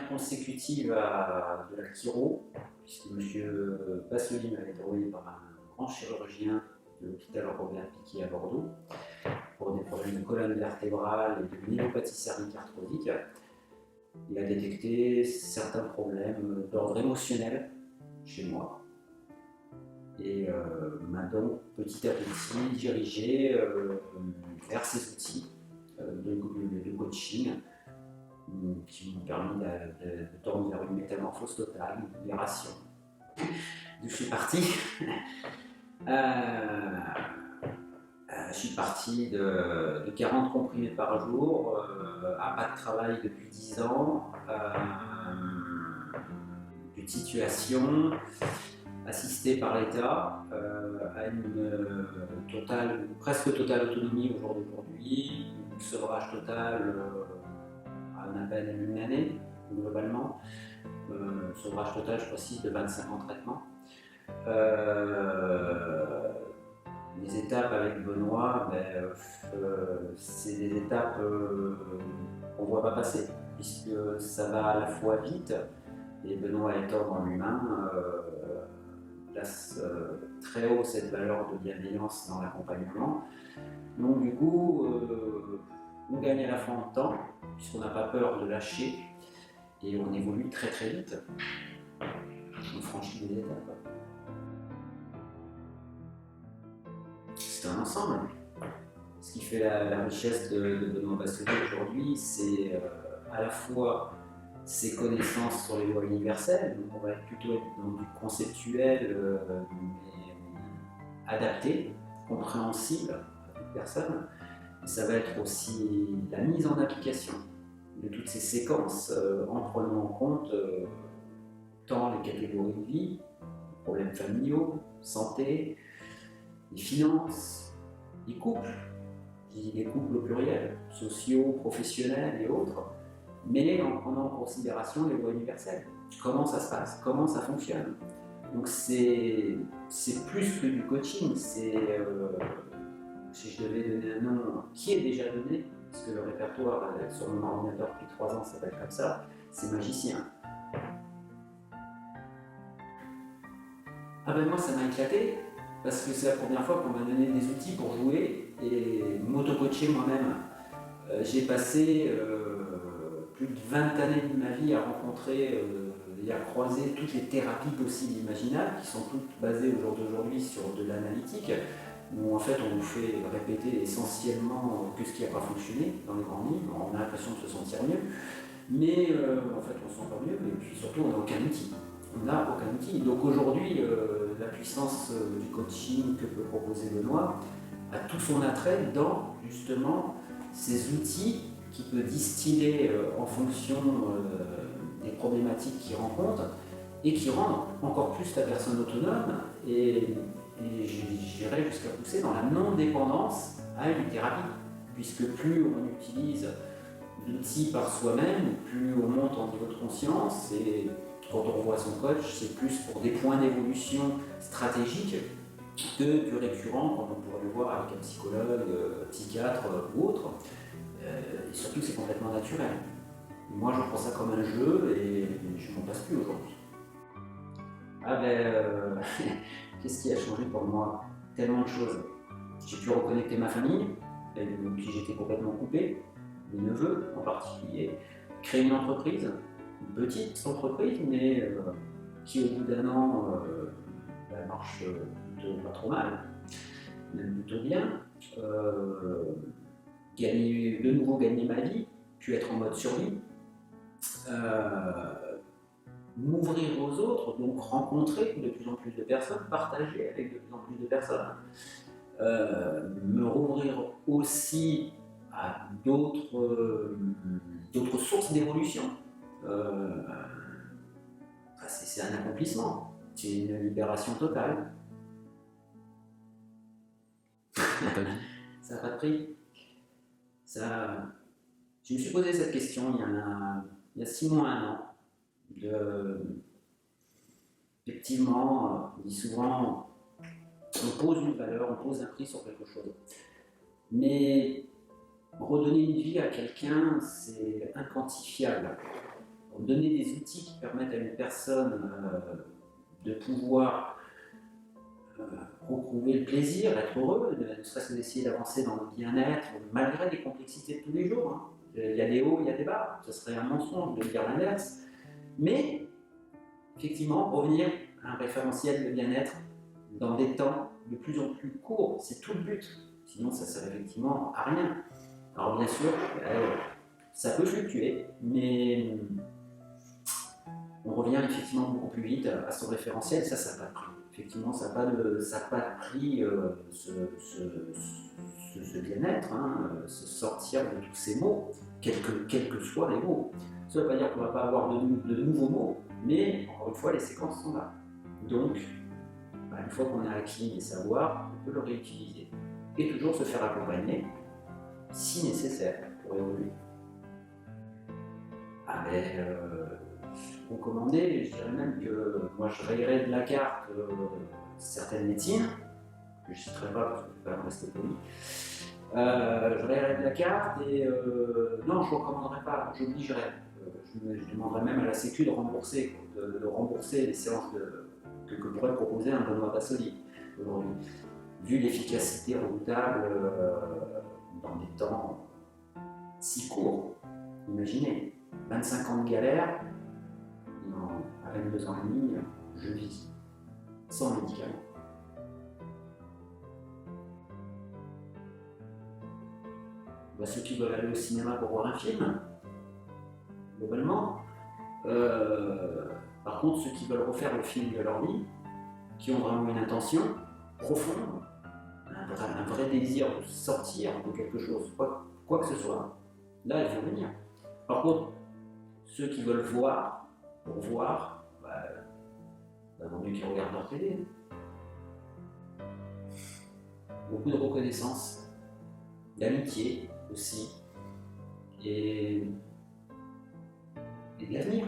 consécutive de la chiro, puisque M. Bassely m'avait été envoyé par un grand chirurgien de l'hôpital Robert-Picquet à Bordeaux pour des problèmes de colonne vertébrale et de myélopathie cervique arthrosique. Il a détecté certains problèmes d'ordre émotionnel chez moi et m'a donc petit à petit dirigé vers ces outils de coaching qui m'ont permis de tendre vers une métamorphose totale, une libération. D'où je suis parti. Je suis parti de 40 comprimés par jour, à pas de travail depuis 10 ans, d'une situation assistée par l'État à une presque totale autonomie au jour d'aujourd'hui, un sevrage total à à peine une année globalement, sevrage total je précise de 25 ans de traitement. Les étapes avec Benoît, c'est des étapes qu'on ne voit pas passer, puisque ça va à la fois vite, et Benoît étant dans l'humain, place très haut cette valeur de bienveillance dans l'accompagnement. Donc du coup, on gagne à la fois en temps, puisqu'on n'a pas peur de lâcher, et on évolue très très vite. On franchit des étapes. C'est un ensemble. Ce qui fait la richesse de Benoît Bassely aujourd'hui, c'est à la fois ses connaissances sur les lois universelles, donc on va être plutôt dans du conceptuel, mais adapté, compréhensible à toute personne. Et ça va être aussi la mise en application de toutes ces séquences en prenant en compte tant les catégories de vie, les problèmes familiaux, santé, les finances, les couples, je dis les couples au pluriel, sociaux, professionnels et autres, mais en prenant en considération les lois universelles. Comment ça se passe, comment ça fonctionne. Donc c'est plus que du coaching, si je devais donner un nom qui est déjà donné, parce que le répertoire sur mon ordinateur depuis 3 ans s'appelle comme ça, c'est magicien. Ah ben moi ça m'a éclaté, parce que c'est la première fois qu'on m'a donné des outils pour jouer et m'auto-coacher moi-même. J'ai passé plus de 20 années de ma vie à rencontrer et à croiser toutes les thérapies possibles et imaginables, qui sont toutes basées au jour d'aujourd'hui sur de l'analytique, où en fait on nous fait répéter essentiellement que ce qui n'a pas fonctionné dans les grands livres. On a l'impression de se sentir mieux, mais en fait on se sent pas mieux, et puis surtout on n'a aucun outil. On n'a aucun outil. Donc aujourd'hui, la puissance du coaching que peut proposer Benoît a tout son attrait dans justement ces outils qu'il peut distiller en fonction des problématiques qu'il rencontre et qui rendent encore plus la personne autonome et j'irais jusqu'à pousser dans la non-dépendance à une thérapie, puisque plus on utilise l'outil par soi-même, plus on monte en niveau de conscience, et quand on revoit son coach, c'est plus pour des points d'évolution stratégiques que du récurrent, comme on pourrait le voir avec un psychologue, psychiatre ou autre. Et surtout, c'est complètement naturel. Moi, je prends ça comme un jeu et je m'en passe plus aujourd'hui. Qu'est-ce qui a changé pour moi? Tellement de choses. J'ai pu reconnecter ma famille, avec qui j'étais complètement coupé, mes neveux en particulier, créer une entreprise, une petite entreprise, mais qui au bout d'un an marche plutôt pas trop mal, même plutôt bien. De nouveau gagner ma vie, puis être en mode survie. M'ouvrir aux autres, donc rencontrer de plus en plus de personnes, partager avec de plus en plus de personnes, me rouvrir aussi à d'autres sources d'évolution. C'est un accomplissement, c'est une libération totale. Ça n'a pas de prix. Je me suis posé cette question il y a 6 mois, 1 an. Effectivement, on dit souvent, on pose une valeur, on pose un prix sur quelque chose. Mais redonner une vie à quelqu'un, c'est inquantifiable. donner des outils qui permettent à une personne de pouvoir retrouver le plaisir, être heureux, ne serait-ce que d'essayer d'avancer dans le bien-être, malgré les complexités de tous les jours. Hein. Il y a des hauts, il y a des bas, ce serait un mensonge de dire l'inverse. Mais, effectivement, revenir à un référentiel de bien-être dans des temps de plus en plus courts, c'est tout le but. Sinon, ça ne sert effectivement à rien. Alors, bien sûr, ça peut fluctuer, mais on revient effectivement beaucoup plus vite à ce référentiel, ça n'a pas de prix. Effectivement, ça n'a pas de prix, ce bien-être, hein, se sortir de tous ces mots, quels que soient les mots. Ça ne veut pas dire qu'on ne va pas avoir de nouveaux mots, mais encore une fois, les séquences sont là. Donc, une fois qu'on a acquis les savoirs, on peut le réutiliser. Et toujours se faire accompagner, si nécessaire, pour évoluer. Recommandé, je dirais même que moi je rayerais de la carte certaines médecines, que je ne citerai pas parce que je ne peux pas rester poli. Je rayerais de la carte et non, je ne recommanderais pas, j'obligerais. Je demanderais même à la Sécu de rembourser les séances que pourrait proposer un Benoît Bassoli aujourd'hui. Vu l'efficacité redoutable dans des temps si courts, imaginez, 25 ans de galère, à 22 ans et demi, je vis sans médicaments. Ceux qui veulent aller au cinéma pour voir un film, globalement. Par contre, ceux qui veulent refaire le film de leur vie, qui ont vraiment une intention profonde, un vrai désir de sortir de quelque chose, quoi que ce soit, là, il faut venir. Par contre, ceux qui veulent voir, pour voir, vaut mieux qu'ils regardent leur télé. Beaucoup de reconnaissance, d'amitié aussi, et de l'avenir.